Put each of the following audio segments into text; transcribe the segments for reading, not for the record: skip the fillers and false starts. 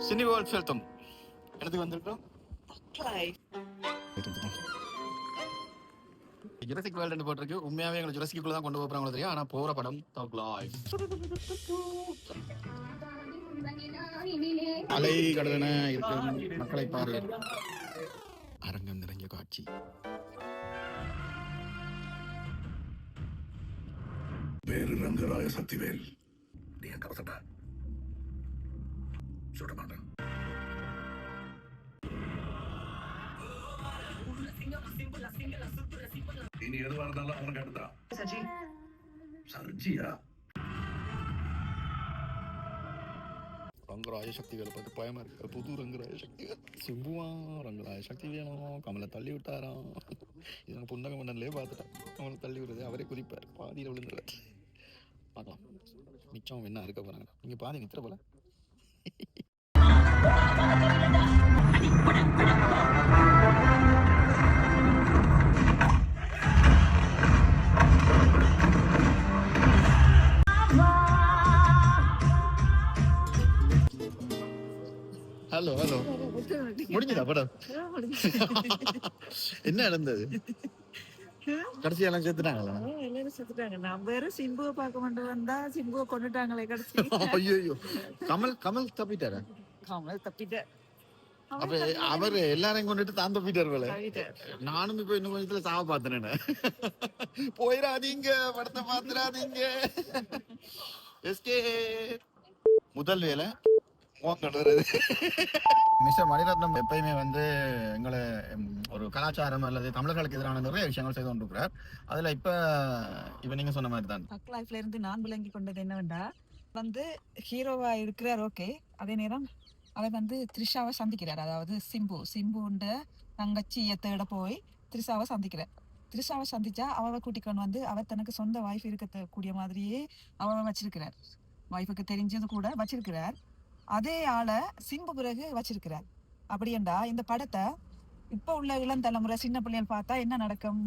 Cine world ஃபில்டம் இடத்துக்கு வந்திருக்கோம். Jurassic world போட்டிருக்கு. உண்மையாவே எங்களை ஜுராசிக்குள்ள தான் கொண்டு போறாங்களோ தெரியும். ஆனா போற படம் தக் லைஃப். அலை கடலென இருக்கும் மக்களை பாரு. அரங்கம் நிறைஞ்ச காட்சி. பேரு ரங்கராய சக்திவேல். நீ எங்க வசட்ட சுட மாட்டேன். இனி எதுவா இருந்தாலும் அவன் கேட்டுதான். சர்ஜியா ரங்கராய சக்திவேலை பார்த்து பயமா இருக்கு. புது ரங்கராய சக்திவேல் சிம்புவா ரங்கராய சக்தி வேணும். கமலை தள்ளி விட்டாராம். இது புன்னக மன்னன்லேயே பார்த்துட்டேன். கமலை தள்ளி விடுறது அவரே குதிப்பார். பாதியில் விழுந்துருவார். பார்க்கலாம் மிச்சம் என்ன இருக்க போறாங்க. நீங்க பாதி நித்திர போல. ஹலோ ஹலோ முடிஞ்சதா படம்? என்ன நடந்தது? கடைசி எல்லாம் சேர்த்துட்டாங்களா? எல்லாரும் செத்துட்டாங்க. நான் வேற சிம்புவை பார்க்க கொண்டு வந்தா சிம்புவை கொண்டுட்டாங்களே கடைசி. ஐயோ கமல் தப்பிட்டாரா? கமல் தப்பிட்ட. அப்ப அவரு எல்லாரையும் கொண்டுட்டு தான் தப்பிட்டார் போல. நானும் இப்ப இன்னும் கொஞ்சத்துல சாவ பார்த்தேன். போயிடாதீங்க, படத்தை பாத்துறாதீங்க. முதல் வேலை மிஸ்டர் மணிரத்னம் எப்பயுமே வந்து எங்களை ஒரு கலாச்சாரம் அல்லது தமிழர்களுக்கு எதிரான நிறைய விஷயங்கள் செய்து கொண்டிருக்கிறார். அதுல இப்ப நீங்க சொன்ன மாதிரி தான் தக் லைஃப்ல இருந்து நான் விளங்கி கொண்டது என்னவென்றா, வந்து ஹீரோவா இருக்கிறார் ஓகே, அதே நேரம் அவர் வந்து த்ரிஷாவை சந்திக்கிறார். அதாவது சிம்புண்ட தங்கச்சியை தேட போய் த்ரிஷாவை சந்திக்கிறார். த்ரிஷாவை சந்திச்சா அவளை கூட்டிக்கொண்டு வந்து அவர் தனக்கு சொந்த வைஃப் இருக்க கூடிய மாதிரியே அவளை வச்சிருக்கிறார். வைஃபுக்கு தெரிஞ்சது கூட வச்சிருக்கிறார். அதே ஆளை சிம்பு பிறகு வச்சிருக்கிறார். அப்படியேண்டா இந்த படத்தை இப்ப உள்ள இளம் தலைமுறை சின்ன பிள்ளைகள் பார்த்தா என்ன நடக்கும்?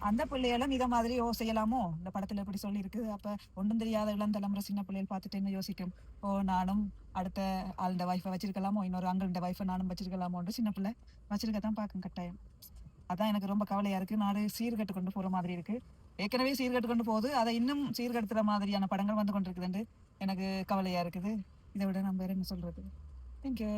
அந்த பிள்ளைகளும் இதை மாதிரி செய்யலாமோ? இந்த படத்துல இப்படி சொல்லி இருக்கு. அப்ப ஒன்றும் தெரியாத இளம் தலைமுறை சின்ன பிள்ளைகள் பார்த்துட்டு என்ன யோசிக்கும்? நானும் அடுத்த ஆளுடைய வைஃபை வச்சிருக்கலாமோ, இன்னொரு அங்கிள்ட வைஃபை நானும் வச்சிருக்கலாமோன்னு சின்ன பிள்ளை வச்சிருக்கத்தான் பார்க்கும் கட்டாயம். அதான் எனக்கு ரொம்ப கவலையா இருக்கு. நாடு சீர்கட்டு கொண்டு போற மாதிரி இருக்கு. ஏற்கனவே சீர்கட்டு கொண்டு போகுது, அதை இன்னும் சீர்கட்டுற மாதிரியான படங்கள் வந்து கொண்டிருக்குதுன்னு எனக்கு கவலையா இருக்குது. இதை விட நம்ம வேற என்ன சொல்றது? தேங்க்யூ.